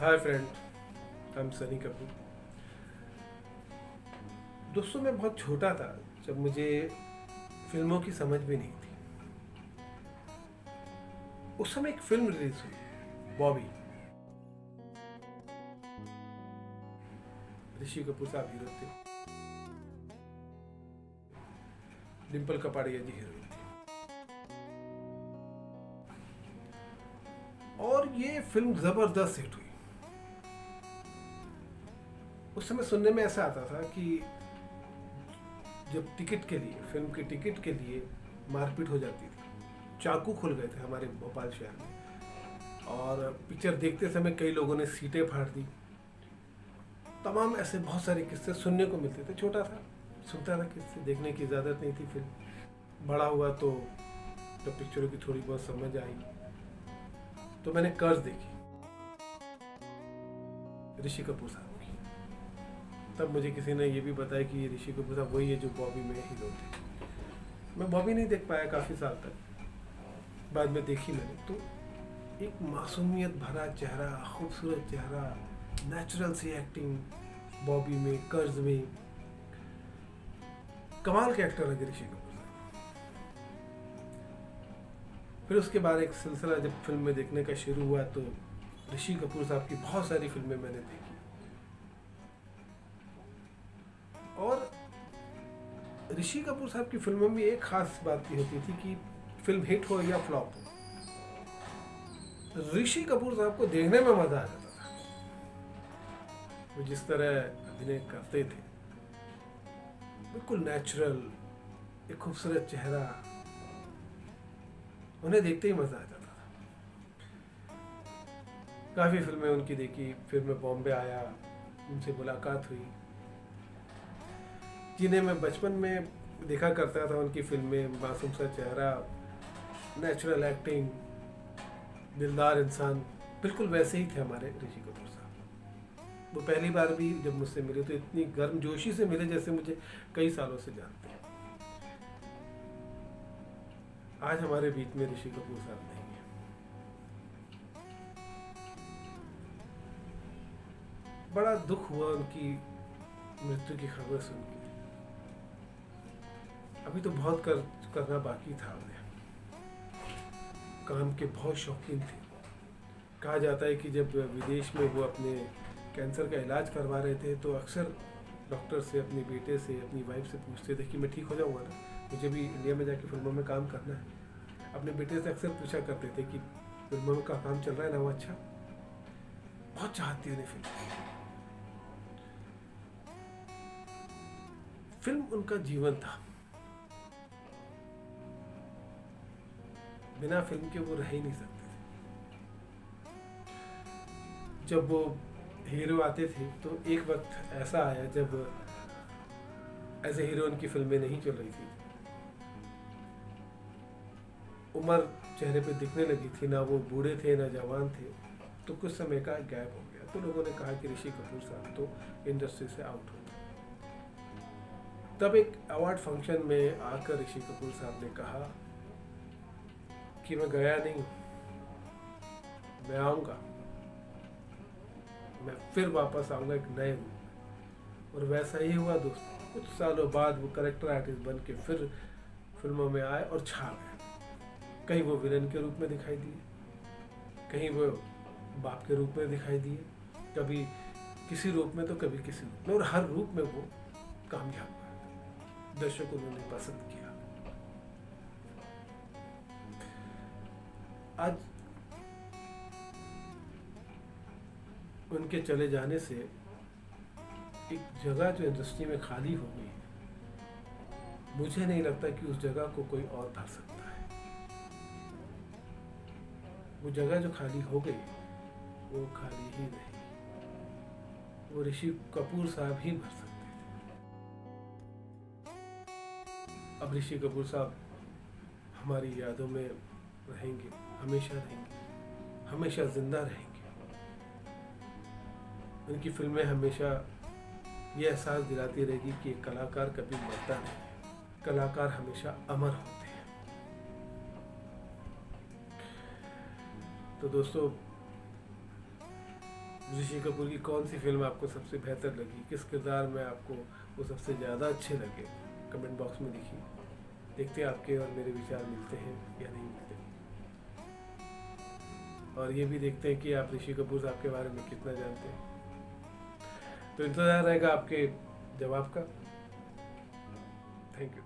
Hi friend, I am Sunny Kapoor. दोस्तों, मैं बहुत छोटा था जब मुझे फिल्मों की समझ भी नहीं थी। उस समय एक फिल्म रिलीज हुई, बॉबी। ऋषि कपूर साहब हीरो थे, डिम्पल कपाड़िया जी हीरोइन थी। और ये फिल्म जबरदस्त हिट हुई। उस समय सुनने में ऐसा आता था कि जब टिकट के लिए, फिल्म के टिकट के लिए मारपीट हो जाती थी, चाकू खुल गए थे हमारे भोपाल शहर में, और पिक्चर देखते समय कई लोगों ने सीटें फाड़ दी। तमाम ऐसे बहुत सारे किस्से सुनने को मिलते थे। छोटा था, सुनता था किस्से, देखने की इजाज़त नहीं थी। फिर बड़ा हुआ तो जब पिक्चरों की थोड़ी बहुत समझ आई तो मैंने कर्ज देखी, ऋषि कपूर साहब की। तब मुझे किसी ने ये भी बताया कि ये ऋषि कपूर साहब वही है जो बॉबी में हीरो थे। मैं बॉबी नहीं देख पाया काफ़ी साल तक, बाद में देखी मैंने तो एक मासूमियत भरा चेहरा, खूबसूरत चेहरा, नेचुरल सी एक्टिंग बॉबी में, कर्ज में। कमाल के एक्टर लगे ऋषि कपूर साहब। फिर उसके बाद एक सिलसिला जब फिल्म में देखने का शुरू हुआ तो ऋषि कपूर साहब की बहुत सारी फिल्में मैंने देखी। और ऋषि कपूर साहब की फिल्मों में एक खास बात ये होती थी कि फिल्म हिट हो या फ्लॉप हो, ऋषि कपूर साहब को देखने में मजा आ जाता था। वो जिस तरह अभिनय करते थे, बिल्कुल नेचुरल, एक खूबसूरत चेहरा, उन्हें देखते ही मजा आ जाता था। काफी फिल्में उनकी देखी। फिर मैं बॉम्बे आया, उनसे मुलाकात हुई, जिन्हें मैं बचपन में देखा करता था। उनकी फिल्में, मासूम सा चेहरा, नेचुरल एक्टिंग, दिलदार इंसान, बिल्कुल वैसे ही थे हमारे ऋषि कपूर साहब। वो पहली बार भी जब मुझसे मिले तो इतनी गर्मजोशी से मिले जैसे मुझे कई सालों से जानते हैं। आज हमारे बीच में ऋषि कपूर साहब नहीं है। बड़ा दुख हुआ उनकी मृत्यु की खबर सुन के। अभी तो बहुत करना बाकी था उन्हें। काम के बहुत शौकीन थे। कहा जाता है कि जब विदेश में वो अपने कैंसर का इलाज करवा रहे थे तो अक्सर डॉक्टर से, अपने बेटे से, अपनी वाइफ से पूछते थे कि मैं ठीक हो जाऊंगा ना, मुझे भी इंडिया में जाके फिल्मों में काम करना है। अपने बेटे से अक्सर पूछा करते थे कि फिल्मों का काम चल रहा है ना, वो अच्छा। बहुत चाहती उन्हें फिल्म उनका जीवन था। बिना फिल्म के वो रह ही नहीं सकते थे। जब वो हीरो आते थे तो एक वक्त ऐसा आया जब एज ए हीरो उनकी फिल्में नहीं चल रही थी। उम्र चेहरे पे दिखने लगी थी, ना वो बूढ़े थे ना जवान थे। तो कुछ समय का गैप हो गया तो लोगों ने कहा कि ऋषि कपूर साहब तो इंडस्ट्री से आउट हो गए। तब एक अवार्ड फंक्शन में आकर ऋषि कपूर साहब ने कहा कि मैं गया नहीं, मैं आऊंगा, मैं फिर वापस आऊंगा एक नए रूप में। और वैसा ही हुआ दोस्तों। कुछ सालों बाद वो कैरेक्टर आर्टिस्ट बन के फिर फिल्मों में आए और छा गए। कहीं वो विलन के रूप में दिखाई दिए, कहीं वो बाप के रूप में दिखाई दिए, कभी किसी रूप में तो कभी किसी रूप में, और हर रूप में वो कामयाब हुए। दर्शकों ने उन्हें पसंद किया। आज उनके चले जाने से एक जगह जो इंडस्ट्री में खाली हो गई, मुझे नहीं लगता कि उस जगह को कोई और भर सकता है। वो जगह जो खाली हो गई वो खाली ही नहीं, वो ऋषि कपूर साहब ही भर सकते थे। अब ऋषि कपूर साहब हमारी यादों में रहेंगे, हमेशा रहेंगे, हमेशा जिंदा रहेंगे। उनकी फिल्में हमेशा ये एहसास दिलाती रहेगी कि एक कलाकार कभी मरता नहीं है, कलाकार हमेशा अमर होते हैं। तो दोस्तों, ऋषि कपूर की कौन सी फिल्म आपको सबसे बेहतर लगी, किस किरदार में आपको वो सबसे ज़्यादा अच्छे लगे, कमेंट बॉक्स में लिखिए। देखते हैं आपके और मेरे विचार मिलते हैं या नहीं मिलते। और ये भी देखते हैं कि आप ऋषि कपूर साहब के बारे में कितना जानते हैं। तो इंतज़ार रहेगा आपके जवाब का। Thank you.